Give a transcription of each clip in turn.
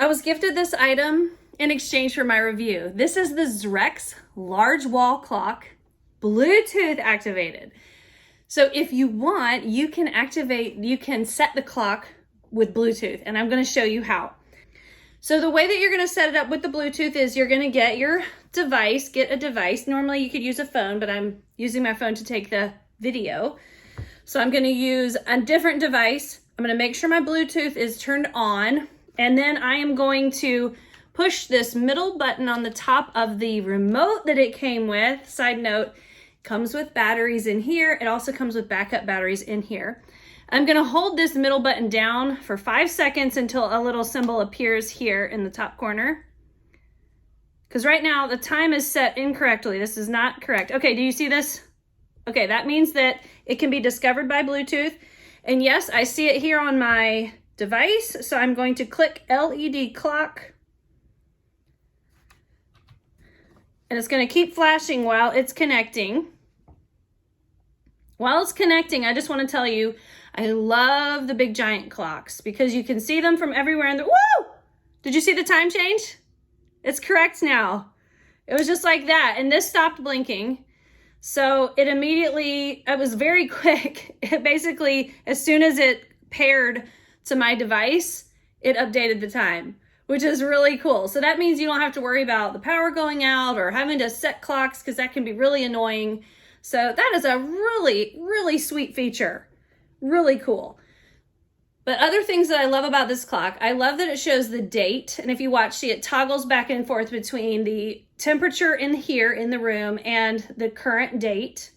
I was gifted this item in exchange for my review. This is the XREXS large wall clock, Bluetooth activated. So if you want, you can set the clock with Bluetooth, and I'm going to show you how. So the way that you're going to set it up with the Bluetooth is you're going to get your device, get a device. Normally you could use a phone, but I'm using my phone to take the video. So I'm going to use a different device. I'm going to make sure my Bluetooth is turned on, and then I am going to push this middle button on the top of the remote that it came with. Side note, comes with batteries in here. It also comes with backup batteries in here. I'm gonna hold this middle button down for 5 seconds until a little symbol appears here in the top corner. Because right now the time is set incorrectly. This is not correct. Okay, do you see this? Okay, that means that it can be discovered by Bluetooth. And yes, I see it here on my device. So I'm going to click LED clock. And it's going to keep flashing while it's connecting. While it's connecting, I just want to tell you, I love the big giant clocks because you can see them from everywhere in the, woo! Did you see the time change? It's correct now. It was just like that. And this stopped blinking. So it was very quick. It basically, as soon as it paired to my device, it updated the time, which is really cool. So that means you don't have to worry about the power going out or having to set clocks, because that can be really annoying. So that is a really, really sweet feature. Really cool. But other things that I love about this clock, I love that it shows the date. And if you watch, see, it toggles back and forth between the temperature in here in the room and the current date.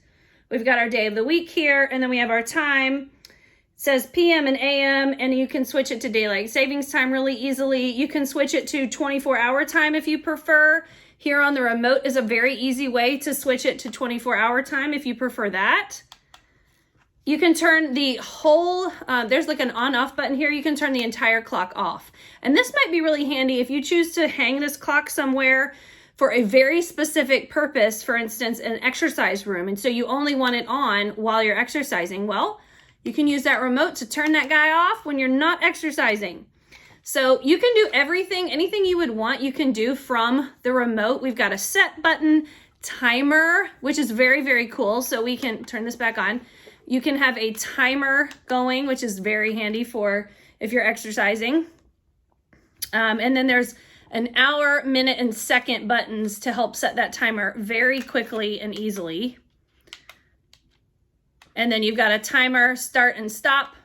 We've got our day of the week here, and then we have our time. It says PM and AM, and you can switch it to daylight savings time really easily. You can switch it to 24-hour time if you prefer. Here on the remote is a very easy way to switch it to 24-hour time if you prefer that. You can turn the whole, there's like an on-off button here. You can turn the entire clock off. And this might be really handy if you choose to hang this clock somewhere for a very specific purpose, for instance, an exercise room. And so you only want it on while you're exercising. Well, you can use that remote to turn that guy off when you're not exercising. So you can do everything, anything you would want, you can do from the remote. We've got a set button, timer, which is very, very cool. So we can turn this back on. You can have a timer going, which is very handy for if you're exercising. And then there's an hour, minute, and second buttons to help set that timer very quickly and easily. And then you've got a timer, start and stop.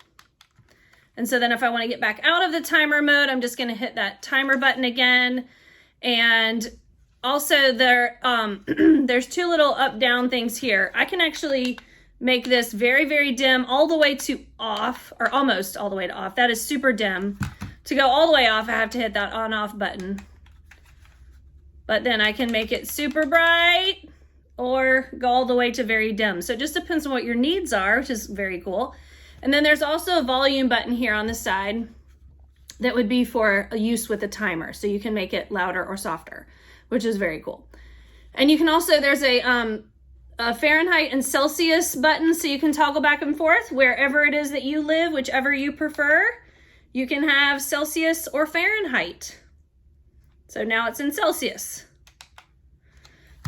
And so then if I want to get back out of the timer mode, I'm just going to hit that timer button again. And also there's two little up-down things here. I can actually make this very, very dim all the way to off, or almost all the way to off. That is super dim. To go all the way off, I have to hit that on-off button. But then I can make it super bright or go all the way to very dim. So it just depends on what your needs are, which is very cool. And then there's also a volume button here on the side that would be for use with the timer. So you can make it louder or softer, which is very cool. And you can also, there's a Fahrenheit and Celsius button, so you can toggle back and forth wherever it is that you live, whichever you prefer. You can have Celsius or Fahrenheit. So now it's in Celsius.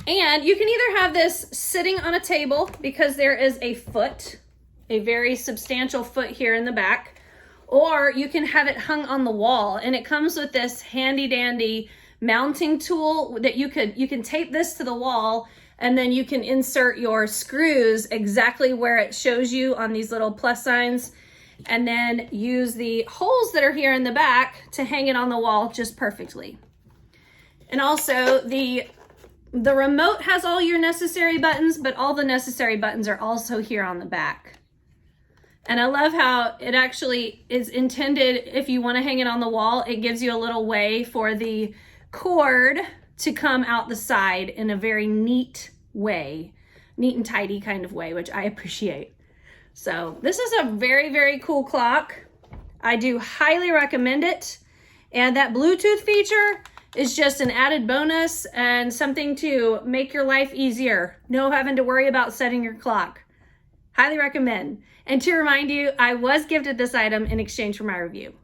And you can either have this sitting on a table because there is a foot, a very substantial foot here in the back, or you can have it hung on the wall. And it comes with this handy dandy mounting tool that you can tape this to the wall, and then you can insert your screws exactly where it shows you on these little plus signs, and then use the holes that are here in the back to hang it on the wall just perfectly. And also the remote has all your necessary buttons, but all the necessary buttons are also here on the back. And I love how it actually is intended, if you want to hang it on the wall, it gives you a little way for the cord to come out the side in a very neat way, neat and tidy kind of way, which I appreciate. So this is a very, very cool clock. I do highly recommend it. And that Bluetooth feature is just an added bonus and something to make your life easier. No having to worry about setting your clock. Highly recommend. And to remind you, I was gifted this item in exchange for my review.